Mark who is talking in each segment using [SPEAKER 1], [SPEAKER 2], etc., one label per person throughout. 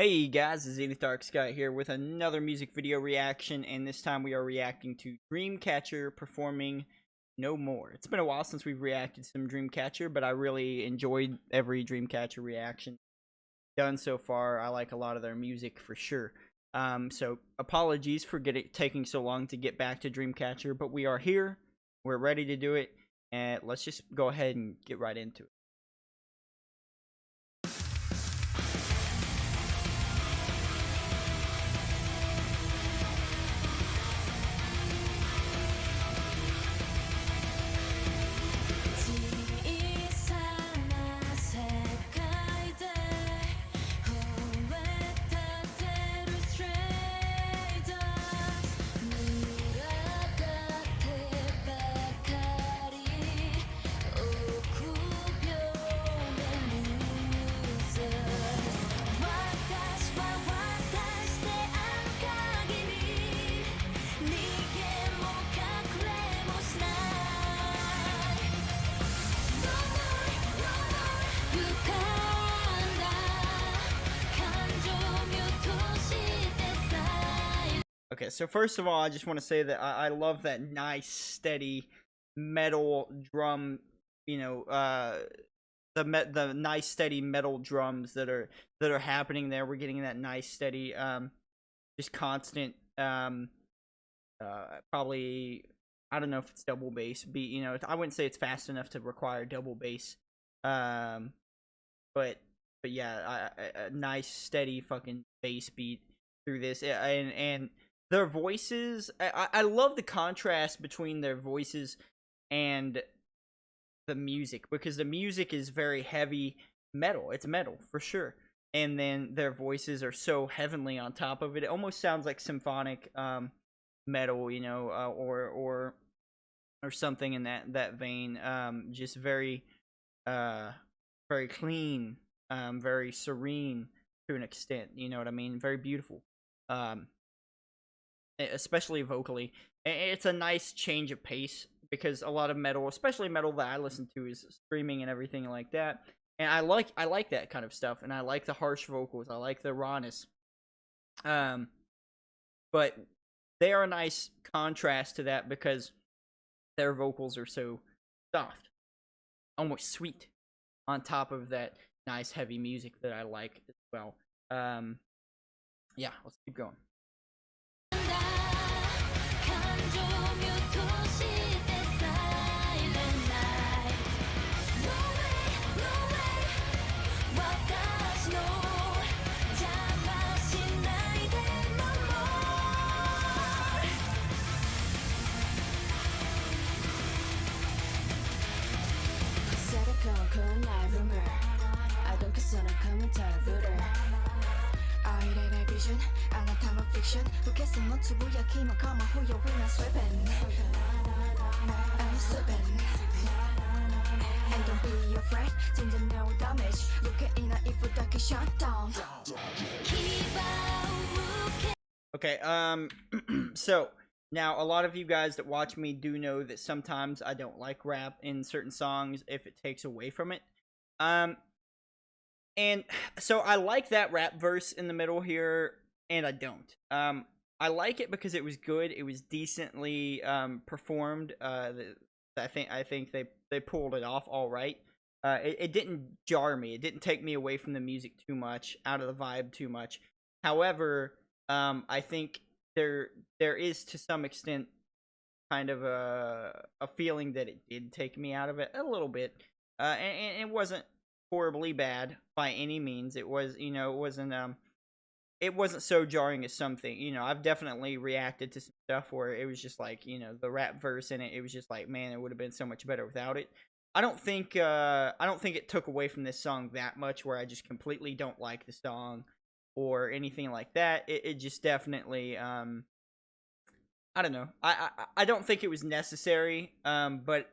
[SPEAKER 1] Hey guys, it's Zenith Darksky here with another music video reaction, and this time we are reacting to Dreamcatcher performing No More. It's been a while since we've reacted to some Dreamcatcher, but I really enjoyed every Dreamcatcher reaction done so far. I like a lot of their music for sure. So apologies for taking so long to get back to Dreamcatcher, but we are here, we're ready to do it, and let's just go ahead and get right into it. Okay, so first of all, I just want to say that I love that nice, steady metal drum. The nice, steady metal drums that are happening there. We're getting that nice, steady, just constant. Probably I don't know if it's double bass beat. I wouldn't say it's fast enough to require double bass. Um, but yeah, a nice, steady fucking bass beat through this, and their voices, I love the contrast between their voices and the music, because the music is very heavy metal. It's metal for sure. And then their voices are so heavenly on top of it. It almost sounds like symphonic metal, or something in that vein. Just very very clean, very serene to an extent. You know what I mean? Very beautiful. Um, Especially vocally. It's a nice change of pace, because a lot of metal, especially metal that I listen to, is screaming and everything like that. And I like that kind of stuff, and I like the harsh vocals. I like the rawness. But they are a nice contrast to that, because their vocals are so soft, almost sweet, on top of that nice heavy music that I like as well. Yeah, let's keep going. Okay, so now a lot of you guys that watch me do know that sometimes I don't like rap in certain songs if it takes away from it. And so I like that rap verse in the middle here, and I don't. I like it because it was good. It was decently performed. I think they pulled it off all right. It didn't jar me. It didn't take me away from the music too much, out of the vibe too much. However, I think there is, to some extent, kind of a feeling that it did take me out of it a little bit. And it wasn't horribly bad by any means. It was, it wasn't so jarring as something. I've definitely reacted to some stuff where it was just like, the rap verse in it, it was just like, man, it would have been so much better without it. I don't think it took away from this song that much, where I just completely don't like the song or anything like that. It just definitely, I don't know. I don't think it was necessary. But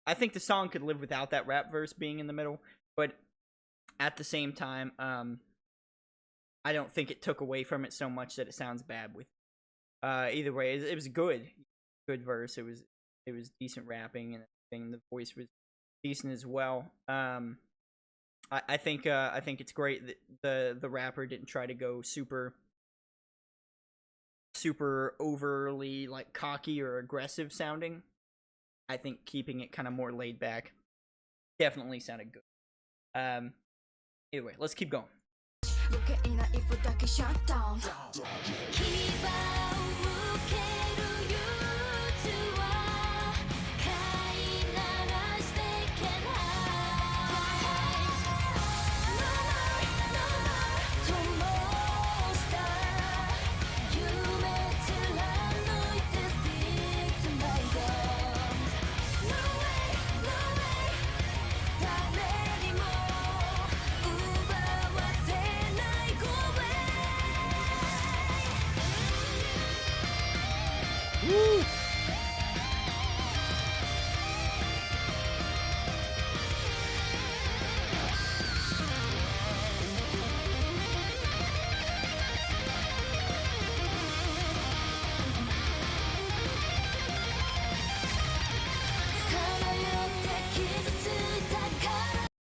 [SPEAKER 1] I think the song could live without that rap verse being in the middle. But at the same time, I don't think it took away from it so much that it sounds bad with. Either way, it was good verse. It was decent rapping and everything. The voice was decent as well. I think it's great that the rapper didn't try to go super overly like cocky or aggressive sounding. I think keeping it kind of more laid back definitely sounded good. Anyway, let's keep going. Woo!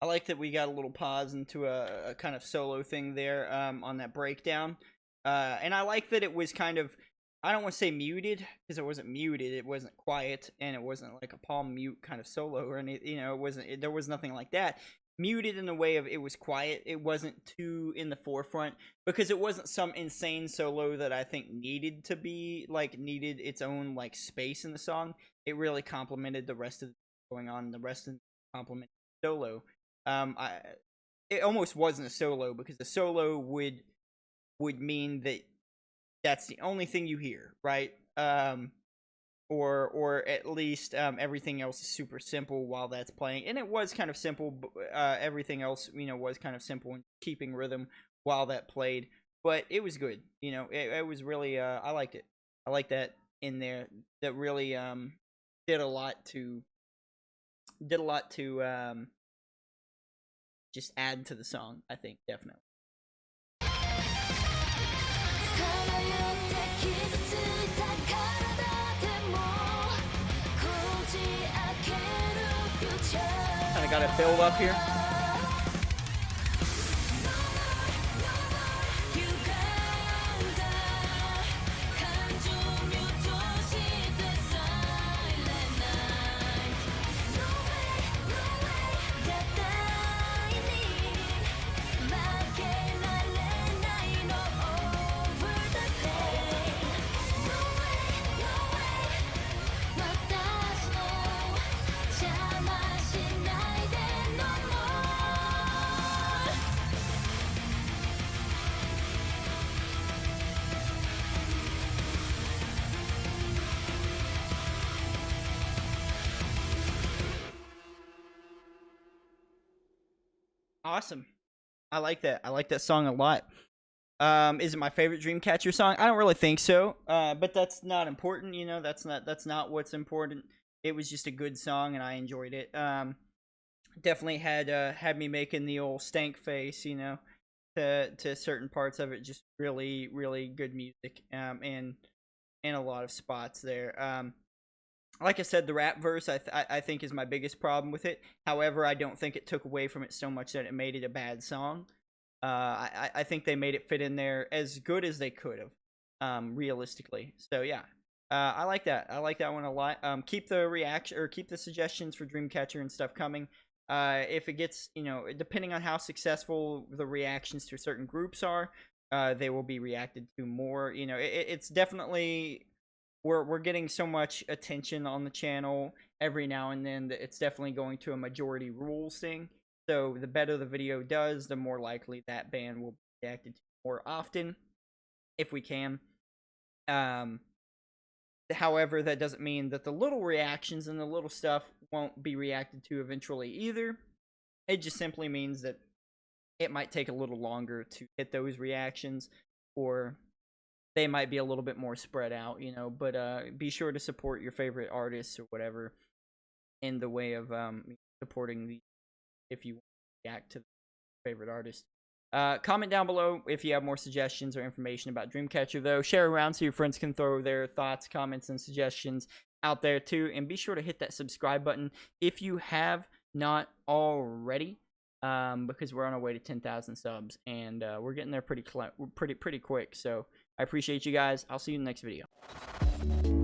[SPEAKER 1] I like that we got a little pause into a kind of solo thing there on that breakdown. And I like that it was kind of, I don't want to say muted, because it wasn't muted, it wasn't quiet, and it wasn't like a palm mute kind of solo or anything, you know, there was nothing like that. Muted in the way of it was quiet, it wasn't too in the forefront, because it wasn't some insane solo that I think needed its own like space in the song. It really complemented the rest of the going on, the rest of the complemented solo. It almost wasn't a solo, because a solo would mean that that's the only thing you hear, right? Or at least everything else is super simple while that's playing, and it was kind of simple. But, everything else, you know, was kind of simple and keeping rhythm while that played. But it was good, you know. It was really, I liked it. I like that in there. That really did a lot to just add to the song, I think, definitely. Kinda gotta build up here. Awesome. I like that. I like that song a lot. Is it my favorite Dreamcatcher song? I don't really think so. But that's not important, you know. That's not what's important. It was just a good song, and I enjoyed it. Definitely had me making the old stank face, you know, to certain parts of it. Just really good music. And a lot of spots there. Like I said, the rap verse I think is my biggest problem with it. However, I don't think it took away from it so much that it made it a bad song. I think they made it fit in there as good as they could have, realistically. So yeah, I like that. I like that one a lot. Keep the reaction or keep the suggestions for Dreamcatcher and stuff coming. If it gets, you know, depending on how successful the reactions to certain groups are, they will be reacted to more. You know, it's definitely. We're getting so much attention on the channel every now and then that it's definitely going to a majority rules thing. So the better the video does, the more likely that band will be reacted to more often, if we can. However, that doesn't mean that the little reactions and the little stuff won't be reacted to eventually either. It just simply means that it might take a little longer to hit those reactions, or they might be a little bit more spread out, you know, but be sure to support your favorite artists or whatever in the way of supporting the, if you react to the favorite artist. Comment down below if you have more suggestions or information about Dreamcatcher, though. Share around so your friends can throw their thoughts, comments, and suggestions out there too. And be sure to hit that subscribe button if you have not already. because we're on our way to 10,000 subs, and we're getting there pretty quick. So I appreciate you guys. I'll see you in the next video.